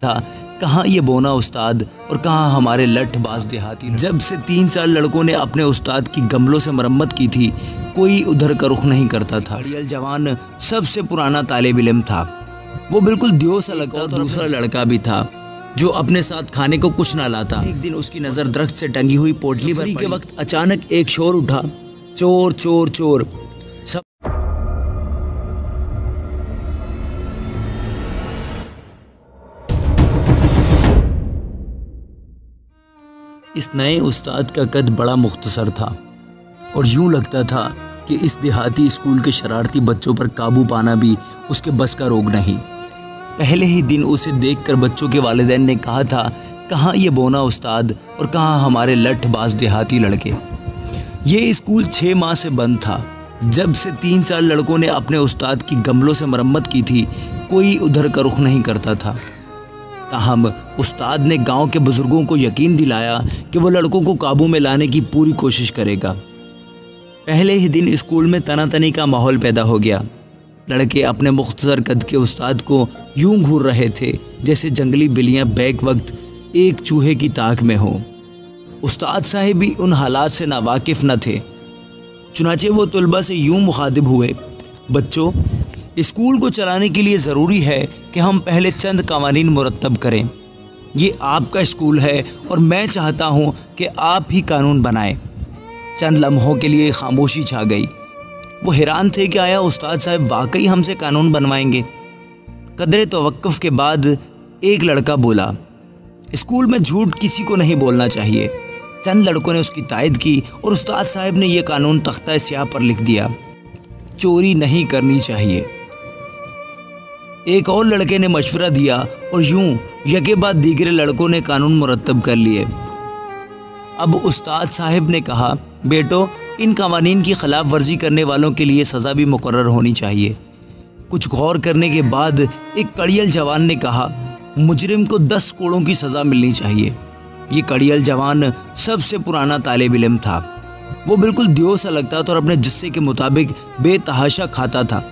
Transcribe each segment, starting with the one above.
था, कहाँ ये बोना उस्ताद और कहाँ हमारे लठबाज देहाती। जब से 3-4 लड़कों ने अपने उस्ताद की गमलों से मरम्मत की थी, कोई उधर का रुख नहीं करता था। अड़ियल जवान सबसे पुराना तालिब इल्म था। वो बिल्कुल दियो सा लगता था। दूसरा लड़का भी था जो अपने साथ खाने को कुछ ना लाता। एक दिन उसकी नज़र दरख्त से टंगी हुई पोटली पर के वक्त अचानक एक शोर उठा, चोर चोर चोर। सब इस नए उस्ताद का कद बड़ा मुख्तसर था और यूं लगता था कि इस देहाती स्कूल के शरारती बच्चों पर काबू पाना भी उसके बस का रोग नहीं। पहले ही दिन उसे देखकर बच्चों के वालिदैन ने कहा था, कहाँ ये बोना उस्ताद और कहाँ हमारे लठबाज देहाती लड़के। ये स्कूल 6 माह से बंद था। जब से 3-4 लड़कों ने अपने उस्ताद की गमलों से मरम्मत की थी, कोई उधर का रुख नहीं करता था। ताहम उस्ताद ने गांव के बुजुर्गों को यकीन दिलाया कि वो लड़कों को काबू में लाने की पूरी कोशिश करेगा। पहले ही दिन स्कूल में तनातनी का माहौल पैदा हो गया। लड़के अपने मुख्तसर कद के उस्ताद को यूं घूर रहे थे जैसे जंगली बिल्लियां बैक वक्त एक चूहे की ताक में हो। उस्ताद साहिब भी उन हालात से नावाकिफ न थे। चुनाचे वो तुलबा से यूं मुखातिब हुए, बच्चों, स्कूल को चलाने के लिए ज़रूरी है कि हम पहले चंद कवानीन मुरतब करें। ये आपका स्कूल है और मैं चाहता हूँ कि आप ही कानून बनाएं। चंद लम्हों के लिए खामोशी छा गई। वो हैरान थे कि आया उस्ताद साहब वाकई हमसे कानून बनवाएंगे। कदरे तवक्कुफ के बाद एक लड़का बोला, स्कूल में झूठ किसी को नहीं बोलना चाहिए। चंद लड़कों ने उसकी तायद की और उस्ताद साहब ने यह कानून तख्ता स्याह पर लिख दिया, चोरी नहीं करनी चाहिए। एक और लड़के ने मशवरा दिया और यूं यके बाद दीगरे लड़कों ने कानून मुरतब कर लिए। अब उस्ताद साहब ने कहा, बेटो, इन कवानीन की खिलाफ वर्जी करने वालों के लिए सज़ा भी मुकर्रर होनी चाहिए। कुछ गौर करने के बाद एक कड़ियल जवान ने कहा, मुजरिम को 10 कोड़ों की सज़ा मिलनी चाहिए। ये कड़ियल जवान सबसे पुराना तालिब इल्म था। वो बिल्कुल दियो सा लगता था और अपने जुस्से के मुताबिक बेतहाशा खाता था।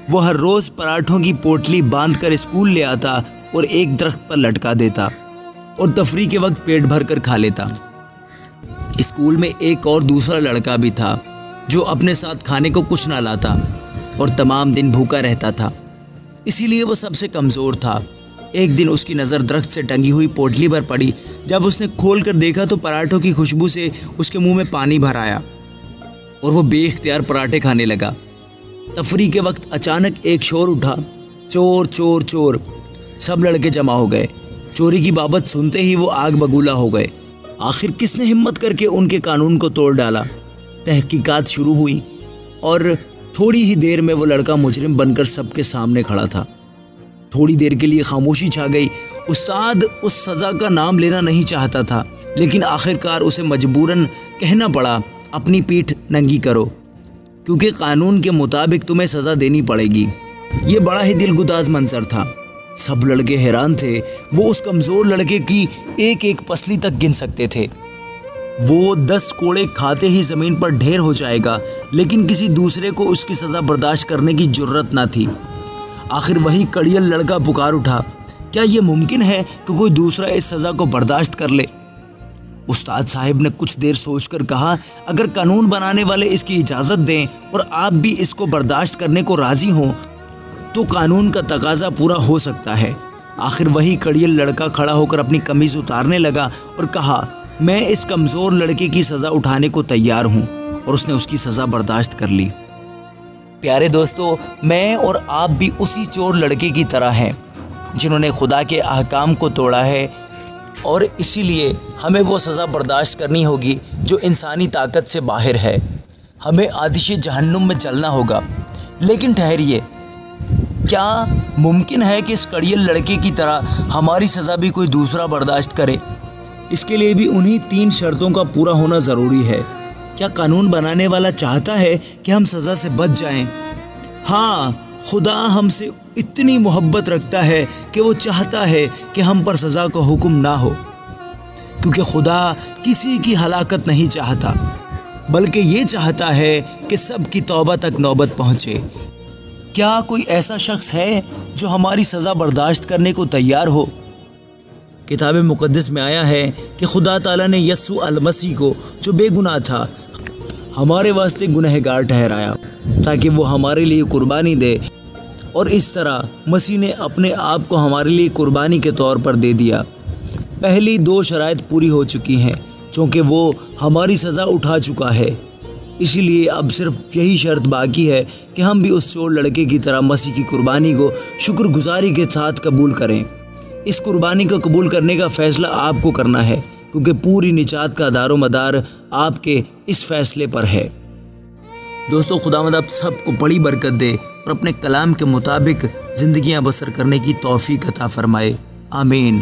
वो हर रोज़ पराठों की पोटली बांध कर स्कूल ले आता और एक दरख्त पर लटका देता और तफरी के वक्त पेट भर कर खा लेता। स्कूल में एक और दूसरा लड़का भी था जो अपने साथ खाने को कुछ ना लाता और तमाम दिन भूखा रहता था, इसीलिए वो सबसे कमज़ोर था। एक दिन उसकी नज़र दरख्त से टंगी हुई पोटली पर पड़ी। जब उसने खोल कर देखा तो पराठों की खुशबू से उसके मुंह में पानी भर आया और वो बेइख्तियार पराठे खाने लगा। तफरी के वक्त अचानक एक शोर उठा, चोर चोर चोर। सब लड़के जमा हो गए। चोरी की बाबत सुनते ही वो आग बगूला हो गए। आखिर किसने हिम्मत करके उनके कानून को तोड़ डाला। तहकीकात शुरू हुई और थोड़ी ही देर में वो लड़का मुजरिम बनकर सबके सामने खड़ा था। थोड़ी देर के लिए खामोशी छा गई। उस्ताद उस सज़ा का नाम लेना नहीं चाहता था, लेकिन आखिरकार उसे मजबूरन कहना पड़ा, अपनी पीठ नंगी करो, क्योंकि कानून के मुताबिक तुम्हें सज़ा देनी पड़ेगी। ये बड़ा ही दिलगुदाज मंजर था। सब लड़के हैरान थे। वो उस कमज़ोर लड़के की एक एक पसली तक गिन सकते थे। वो 10 कोड़े खाते ही ज़मीन पर ढेर हो जाएगा, लेकिन किसी दूसरे को उसकी सज़ा बर्दाश्त करने की जुर्रत ना थी। आखिर वही कड़ियल लड़का पुकार उठा, क्या ये मुमकिन है कि कोई दूसरा इस सज़ा को बर्दाश्त कर ले? उस्ताद साहिब ने कुछ देर सोचकर कहा, अगर कानून बनाने वाले इसकी इजाज़त दें और आप भी इसको बर्दाश्त करने को राज़ी हों तो कानून का तकाजा पूरा हो सकता है। आखिर वही कड़ियल लड़का खड़ा होकर अपनी कमीज़ उतारने लगा और कहा, मैं इस कमज़ोर लड़के की सज़ा उठाने को तैयार हूँ, और उसने उसकी सज़ा बर्दाश्त कर ली। प्यारे दोस्तों, मैं और आप भी उसी चोर लड़के की तरह हैं जिन्होंने खुदा के अहकाम को तोड़ा है, और इसीलिए हमें वो सज़ा बर्दाश्त करनी होगी जो इंसानी ताकत से बाहर है। हमें आतिश जहन्नुम में जलना होगा। लेकिन ठहरिए, क्या मुमकिन है कि इस कड़ियल लड़के की तरह हमारी सज़ा भी कोई दूसरा बर्दाश्त करे? इसके लिए भी उन्हीं 3 शर्तों का पूरा होना ज़रूरी है। क्या कानून बनाने वाला चाहता है कि हम सज़ा से बच जाएं? हाँ, खुदा हमसे इतनी मोहब्बत रखता है कि वो चाहता है कि हम पर सज़ा का हुक्म ना हो, क्योंकि खुदा किसी की हलाकत नहीं चाहता, बल्कि ये चाहता है कि सब की तौबा तक नौबत पहुँचे। क्या कोई ऐसा शख्स है जो हमारी सज़ा बर्दाश्त करने को तैयार हो? किताब मुक़द्दस में आया है कि खुदा ताला ने यस्सु अल-मसीह को, जो बेगुनाह था, हमारे वास्ते गुनहगार ठहराया ताकि वो हमारे लिए कुर्बानी दे, और इस तरह मसीह ने अपने आप को हमारे लिए कुर्बानी के तौर पर दे दिया। पहली 2 शराइत पूरी हो चुकी हैं क्योंकि वो हमारी सज़ा उठा चुका है। इसीलिए अब सिर्फ यही शर्त बाकी है कि हम भी उस चोर लड़के की तरह मसीह की कुर्बानी को शुक्रगुजारी के साथ कबूल करें। इस कुर्बानी को कबूल करने का फ़ैसला आपको करना है, क्योंकि पूरी निजात का दारो मदार आपके इस फ़ैसले पर है। दोस्तों, खुदावंद आप सबको बड़ी बरकत दे और अपने कलाम के मुताबिक ज़िंदगियाँ बसर करने की तौफीक अता फ़रमाए। आमीन।